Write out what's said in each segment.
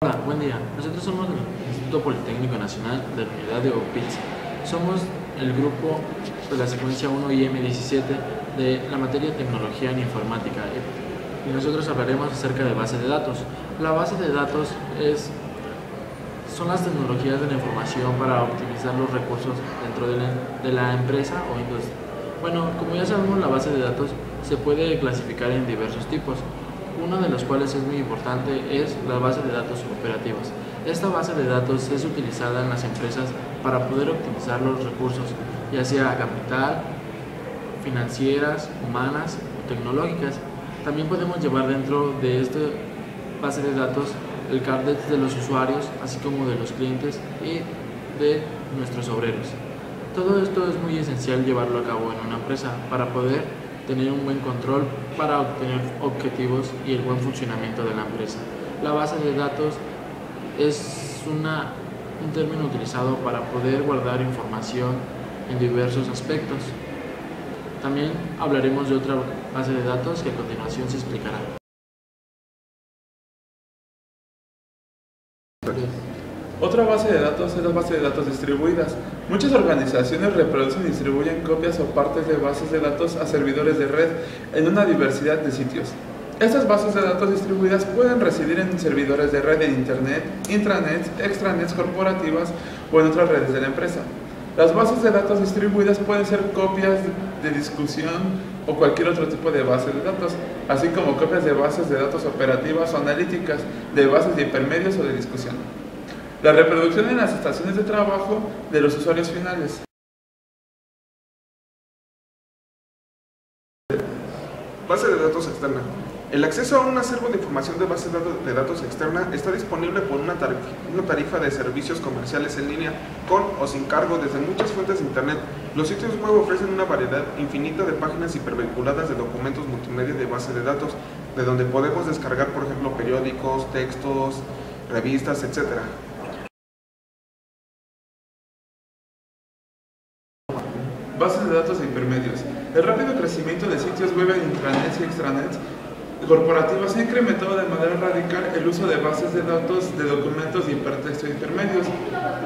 Hola, buen día. Nosotros somos el Instituto Politécnico Nacional de la Unidad de OPITS. Somos el grupo de la secuencia 1 IM17 de la materia de Tecnología en Informática. Y nosotros hablaremos acerca de base de datos. La base de datos son las tecnologías de la información para optimizar los recursos dentro de la empresa o industria. Bueno, como ya sabemos, la base de datos se puede clasificar en diversos tipos. Uno de los cuales es muy importante es la base de datos operativas. Esta base de datos es utilizada en las empresas para poder optimizar los recursos, ya sea capital, financieras, humanas o tecnológicas. También podemos llevar dentro de esta base de datos el carnet de los usuarios, así como de los clientes y de nuestros obreros. Todo esto es muy esencial llevarlo a cabo en una empresa para poder tener un buen control para obtener objetivos y el buen funcionamiento de la empresa. La base de datos es un término utilizado para poder guardar información en diversos aspectos. También hablaremos de otra base de datos que a continuación se explicará. Otra base de datos es la base de datos distribuidas. Muchas organizaciones reproducen y distribuyen copias o partes de bases de datos a servidores de red en una diversidad de sitios. Estas bases de datos distribuidas pueden residir en servidores de red en Internet, intranets, extranets corporativas o en otras redes de la empresa. Las bases de datos distribuidas pueden ser copias de discusión o cualquier otro tipo de base de datos, así como copias de bases de datos operativas o analíticas, de bases de hipermedios o de discusión. La reproducción en las estaciones de trabajo de los usuarios finales. Base de datos externa. El acceso a un acervo de información de base de datos externa está disponible por una tarifa de servicios comerciales en línea, con o sin cargo desde muchas fuentes de Internet. Los sitios web ofrecen una variedad infinita de páginas hipervinculadas de documentos multimedia de base de datos, de donde podemos descargar, por ejemplo, periódicos, textos, revistas, etc. Bases de datos e hipermedios. El rápido crecimiento de sitios web en intranets y extranets corporativas ha incrementado de manera radical el uso de bases de datos de documentos de hipertexto e hipermedios.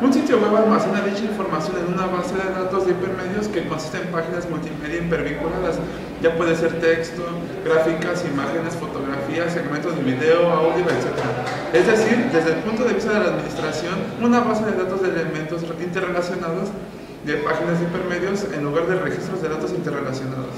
Un sitio web almacena dicha información en una base de datos de hipermedios que consiste en páginas multimedia hipervinculadas. Ya puede ser texto, gráficas, imágenes, fotografías, segmentos de video, audio, etc. Es decir, desde el punto de vista de la administración, una base de datos de elementos interrelacionados de páginas de hipermedios en lugar de registros de datos interrelacionados.